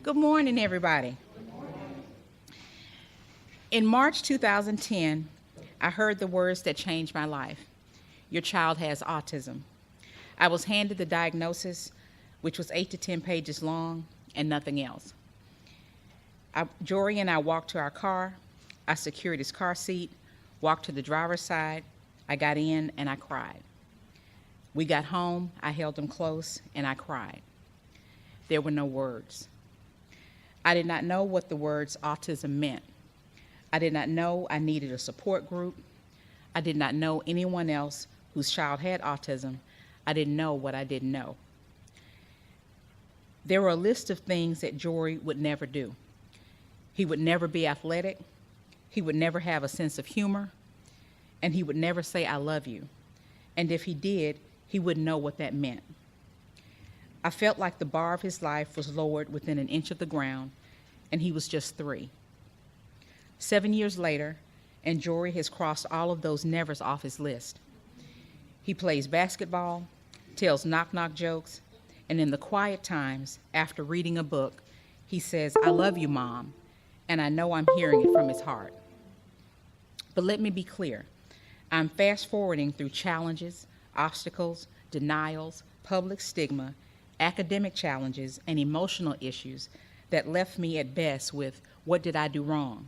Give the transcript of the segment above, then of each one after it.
Good morning, everybody. In March 2010, I heard the words that changed my life. Your child has autism. I was handed the diagnosis, which was 8 to 10 pages long, and nothing else. Jory and I walked to our car. I secured his car seat, walked to the driver's side. I got in and I cried. We got home, I held him close, and I cried. There were no words. I did not know what the words autism meant. I did not know I needed a support group. I did not know anyone else whose child had autism. I didn't know what I didn't know. There were a list of things that Jory would never do. He would never be athletic. He would never have a sense of humor. And he would never say, "I love you." And if he did, he wouldn't know what that meant. I felt like the bar of his life was lowered within an inch of the ground, and he was just 3. 7 years later, and Jory has crossed all of those nevers off his list. He plays basketball, tells knock-knock jokes, and in the quiet times, after reading a book, he says, "I love you, Mom," and I know I'm hearing it from his heart. But let me be clear. I'm fast-forwarding through challenges, obstacles, denials, public stigma, academic challenges, and emotional issues that left me at best with, what did I do wrong?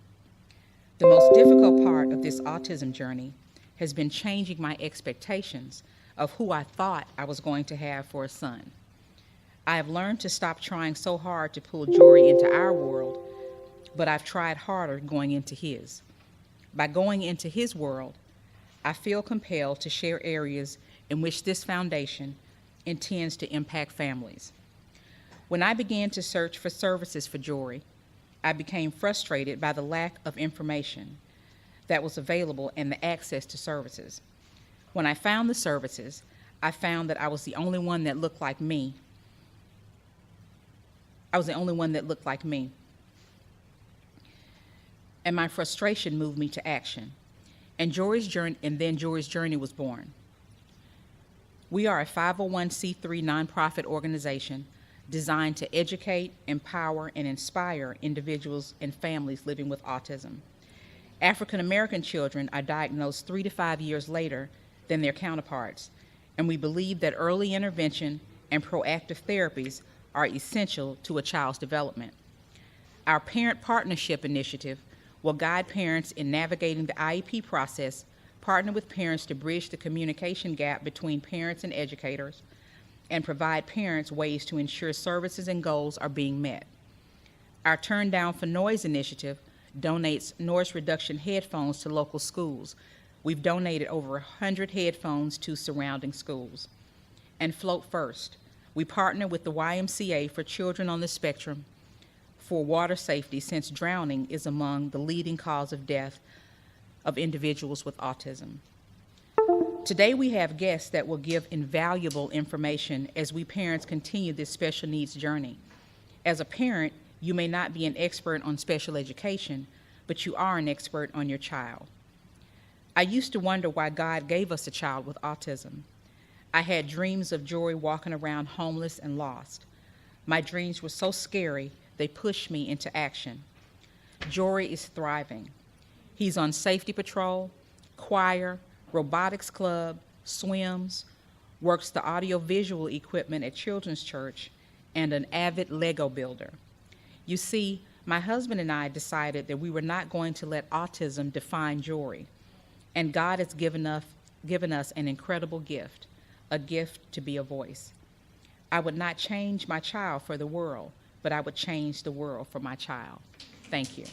The most difficult part of this autism journey has been changing my expectations of who I thought I was going to have for a son. I have learned to stop trying so hard to pull Jory into our world, but I've tried harder going into his. By going into his world, I feel compelled to share areas in which this foundation intends to impact families. When I began to search for services for Jory, I became frustrated by the lack of information that was available and the access to services. When I found the services, I found that I was the only one that looked like me. And my frustration moved me to action. And then Jory's journey was born. We are a 501c3 nonprofit organization designed to educate, empower, and inspire individuals and families living with autism. African American children are diagnosed 3 to 5 years later than their counterparts, and we believe that early intervention and proactive therapies are essential to a child's development. Our Parent Partnership Initiative will guide parents in navigating the IEP process, partner with parents to bridge the communication gap between parents and educators, and provide parents ways to ensure services and goals are being met. Our Turn Down for Noise initiative donates noise reduction headphones to local schools. We've donated over 100 headphones to surrounding schools. And Float First, we partner with the YMCA for children on the spectrum for water safety, since drowning is among the leading cause of death of individuals with autism. Today we have guests that will give invaluable information as we parents continue this special needs journey. As a parent, you may not be an expert on special education, but you are an expert on your child. I used to wonder why God gave us a child with autism. I had dreams of Jory walking around homeless and lost. My dreams were so scary, they pushed me into action. Jory is thriving. He's on safety patrol, choir, robotics club, swims, works the audiovisual equipment at Children's Church, and an avid Lego builder. You see, my husband and I decided that we were not going to let autism define Jory, and God has given us an incredible gift, a gift to be a voice. I would not change my child for the world, but I would change the world for my child. Thank you.